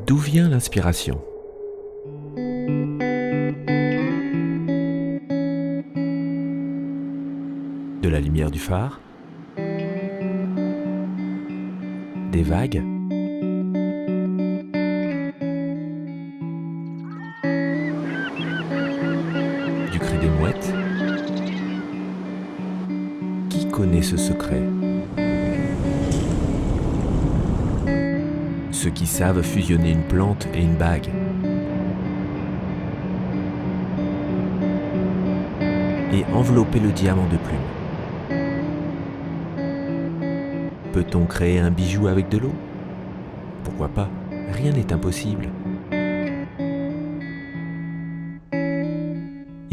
D'où vient l'inspiration ? De la lumière du phare ? Des vagues ? Du cri des mouettes ? Qui connaît ce secret ? Ceux qui savent fusionner une plante et une bague. Et envelopper le diamant de plumes. Peut-on créer un bijou avec de l'eau ? Pourquoi pas ? Rien n'est impossible.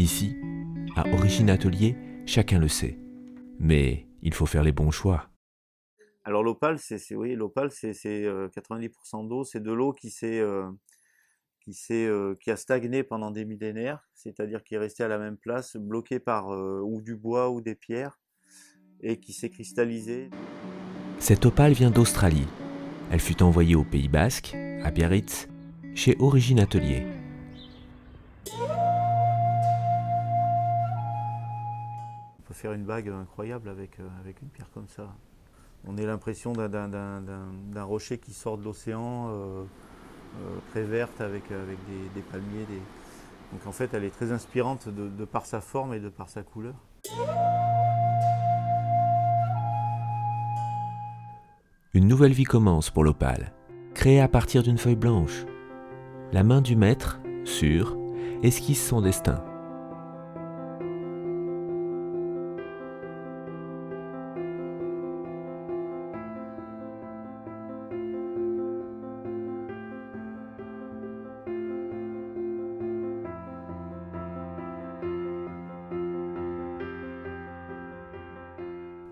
Ici, à Origine Atelier, chacun le sait. Mais il faut faire les bons choix. Alors l'opale, l'opale, c'est 90% d'eau. C'est de l'eau qui a stagné pendant des millénaires, c'est-à-dire qui est restée à la même place, bloquée par ou du bois ou des pierres, et qui s'est cristallisée. Cette opale vient d'Australie. Elle fut envoyée au Pays Basque, à Biarritz, chez Origine Atelier. On peut faire une bague incroyable avec une pierre comme ça. On a l'impression d'un rocher qui sort de l'océan, très verte, avec des palmiers. Donc en fait, elle est très inspirante de par sa forme et de par sa couleur. Une nouvelle vie commence pour l'opale, créée à partir d'une feuille blanche. La main du maître, sûre, esquisse son destin.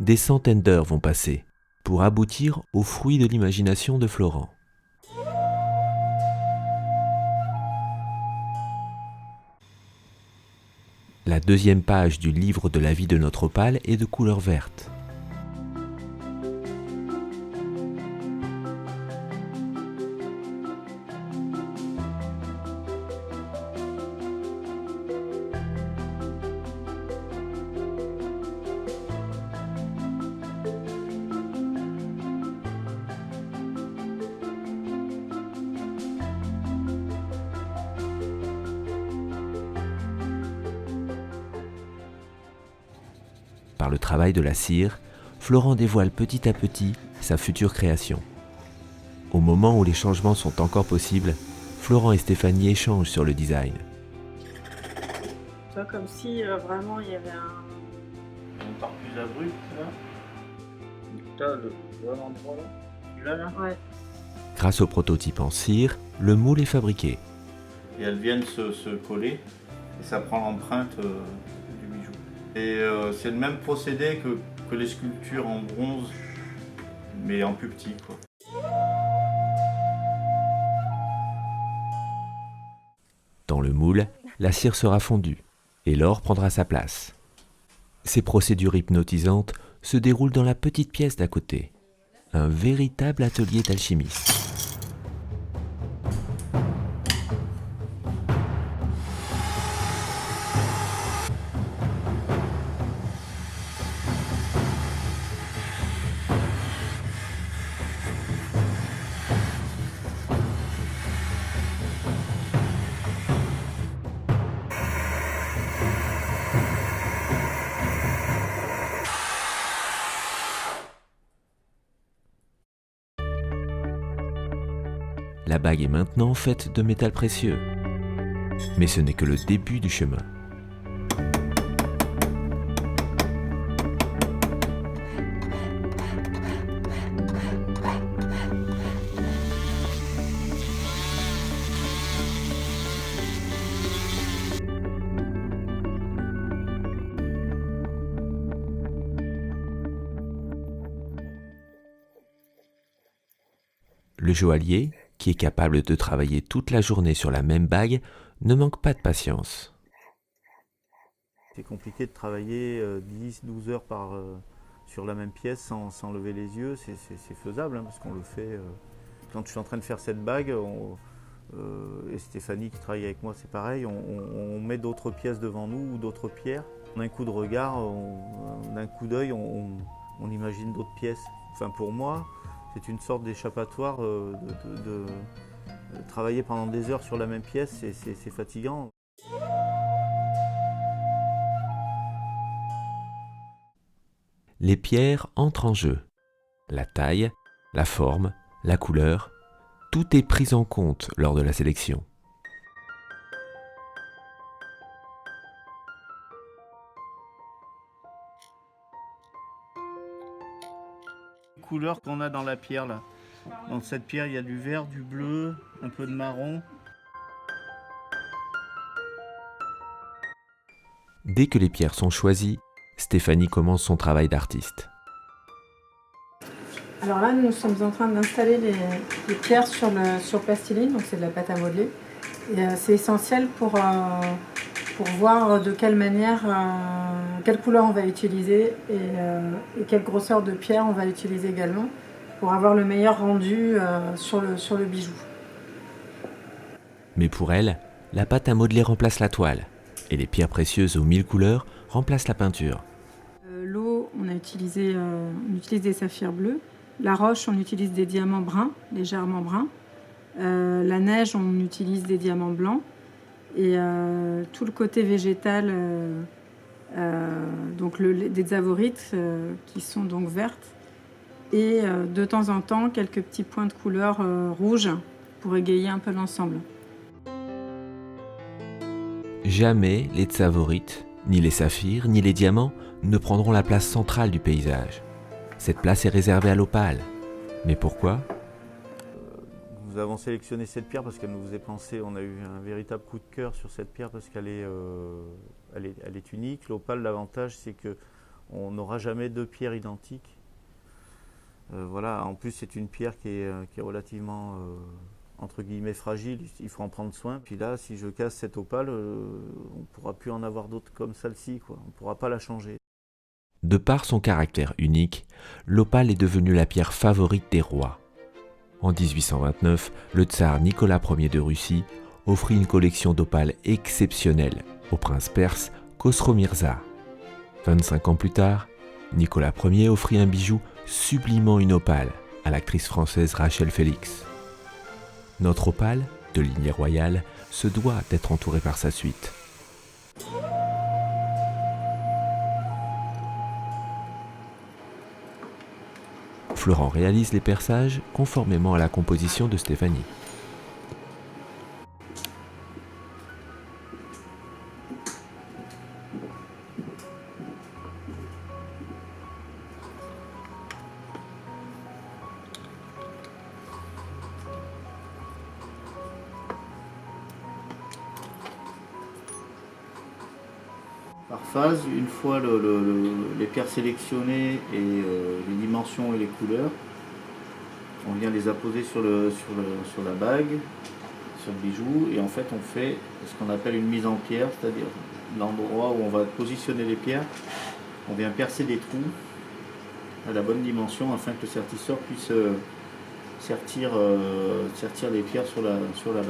Des centaines d'heures vont passer pour aboutir au fruit de l'imagination de Florent. La deuxième page du livre de la vie de notre opale est de couleur verte. Par le travail de la cire, Florent dévoile petit à petit sa future création. Au moment où les changements sont encore possibles, Florent et Stéphanie échangent sur le design. Toi, comme si vraiment il y avait Une part plus abrupte là. T'as le bon endroit là. Celui-là là. Ouais. Grâce au prototype en cire, le moule est fabriqué. Et elles viennent se coller et ça prend l'empreinte du bijou. Et c'est le même procédé que les sculptures en bronze, mais en plus petit quoi. Dans le moule, la cire sera fondue et l'or prendra sa place. Ces procédures hypnotisantes se déroulent dans la petite pièce d'à côté. Un véritable atelier d'alchimiste. La bague est maintenant faite de métal précieux. Mais ce n'est que le début du chemin. Le joaillier, qui est capable de travailler toute la journée sur la même bague, ne manque pas de patience. C'est compliqué de travailler 10-12 heures sur la même pièce sans lever les yeux. C'est faisable hein, parce qu'on le fait. Quand je suis en train de faire cette bague, Et Stéphanie qui travaille avec moi, c'est pareil, on met d'autres pièces devant nous ou d'autres pierres. D'un coup de regard, d'un coup d'œil, on imagine d'autres pièces. Enfin pour moi, c'est une sorte d'échappatoire de travailler pendant des heures sur la même pièce, c'est fatigant. Les pierres entrent en jeu. La taille, la forme, la couleur, tout est pris en compte lors de la sélection. Les couleurs qu'on a dans la pierre là. Dans cette pierre, il y a du vert, du bleu, un peu de marron. Dès que les pierres sont choisies, Stéphanie commence son travail d'artiste. Alors là, nous sommes en train d'installer les pierres sur plastiline, donc c'est de la pâte à modeler. Et c'est essentiel pour voir de quelle manière, quelle couleur on va utiliser et quelle grosseur de pierre on va utiliser également pour avoir le meilleur rendu sur le bijou. Mais pour elle, la pâte à modeler remplace la toile et les pierres précieuses aux 1000 couleurs remplacent la peinture. L'eau, on utilise des saphirs bleus. La roche, on utilise des diamants bruns, légèrement bruns. La neige, on utilise des diamants blancs. Et tout le côté végétal, donc des zavorites qui sont donc vertes. Et de temps en temps, quelques petits points de couleur rouge pour égayer un peu l'ensemble. Jamais les tsavorites, ni les saphirs, ni les diamants ne prendront la place centrale du paysage. Cette place est réservée à l'opale. Mais pourquoi ? Nous avons sélectionné cette pierre parce qu'elle nous faisait penser, on a eu un véritable coup de cœur sur cette pierre parce qu'elle est unique. L'opale, l'avantage, c'est qu'on n'aura jamais deux pierres identiques. Voilà. En plus, c'est une pierre qui est relativement, entre guillemets, fragile, il faut en prendre soin. Puis là, si je casse cette opale, on ne pourra plus en avoir d'autres comme celle-ci, quoi. On ne pourra pas la changer. De par son caractère unique, l'opale est devenue la pierre favorite des rois. En 1829, le tsar Nicolas Ier de Russie offrit une collection d'opales exceptionnelle au prince perse Khosrow Mirza. 25 ans plus tard, Nicolas Ier offrit un bijou sublimant une opale à l'actrice française Rachel Félix. Notre opale, de lignée royale, se doit d'être entourée par sa suite. Florent réalise les perçages conformément à la composition de Stéphanie. Par phase, une fois les pierres sélectionnées et les dimensions et les couleurs, on vient les apposer sur la bague, sur le bijou, et en fait on fait ce qu'on appelle une mise en pierre, c'est-à-dire l'endroit où on va positionner les pierres, on vient percer des trous à la bonne dimension afin que le sertisseur puisse sertir les pierres sur la bague.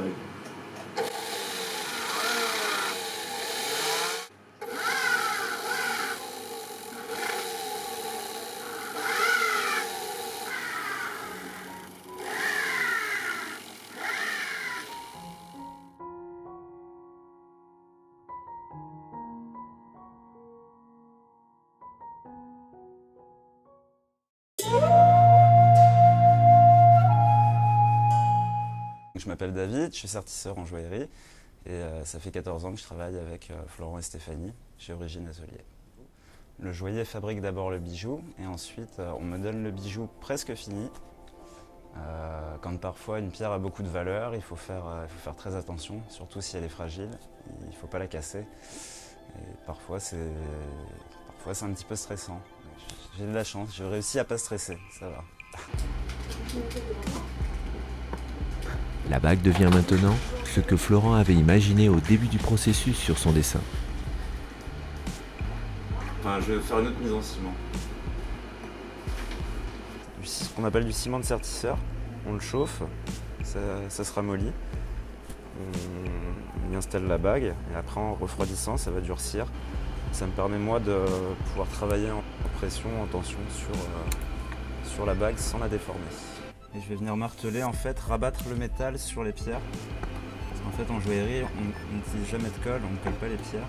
Je m'appelle David, je suis sertisseur en joaillerie et ça fait 14 ans que je travaille avec Florent et Stéphanie chez Origine Atelier. Le joaillier fabrique d'abord le bijou et ensuite on me donne le bijou presque fini. Quand parfois une pierre a beaucoup de valeur, il faut faire très attention, surtout si elle est fragile, il ne faut pas la casser. Et parfois c'est un petit peu stressant. J'ai de la chance, j'ai réussi à ne pas stresser, ça va. La bague devient maintenant ce que Florent avait imaginé au début du processus sur son dessin. Enfin, je vais faire une autre mise en ciment. Ce qu'on appelle du ciment de sertisseur, on le chauffe, ça se ramollit. on y installe la bague et après en refroidissant ça va durcir. Ça me permet moi de pouvoir travailler en pression, en tension sur la bague sans la déformer. Et je vais venir marteler, en fait, rabattre le métal sur les pierres. Parce qu'en fait en joaillerie on n'utilise jamais de colle, on ne colle pas les pierres.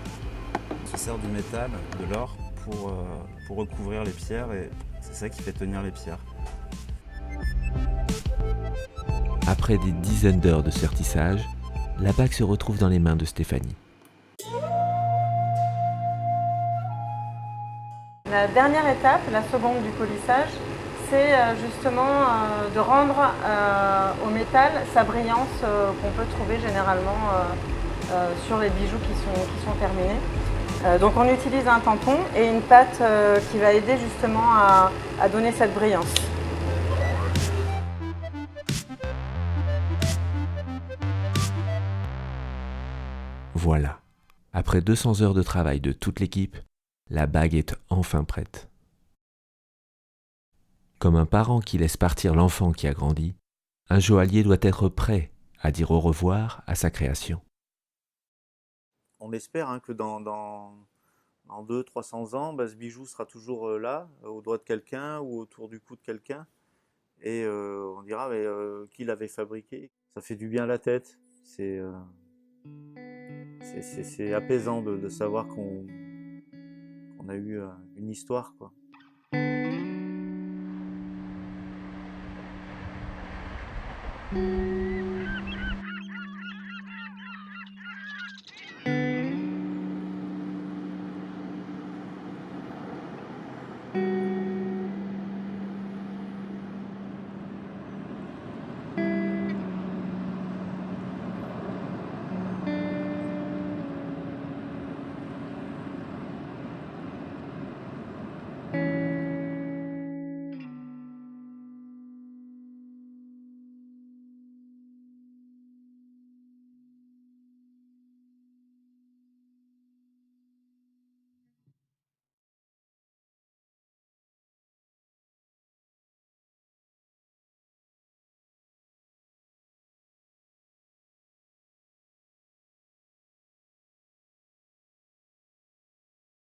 On se sert du métal, de l'or pour recouvrir les pierres et c'est ça qui fait tenir les pierres. Après des dizaines d'heures de sertissage, la bague se retrouve dans les mains de Stéphanie. La dernière étape, la seconde du polissage, c'est justement de rendre au métal sa brillance qu'on peut trouver généralement sur les bijoux qui sont terminés. Donc on utilise un tampon et une pâte qui va aider justement à donner cette brillance. Voilà, après 200 heures de travail de toute l'équipe, la bague est enfin prête. Comme un parent qui laisse partir l'enfant qui a grandi, un joaillier doit être prêt à dire au revoir à sa création. On espère que dans 200-300 ans, ce bijou sera toujours là, au doigt de quelqu'un ou autour du cou de quelqu'un. Et on dira qui l'avait fabriqué. Ça fait du bien à la tête. C'est apaisant de savoir qu'on a eu une histoire, quoi.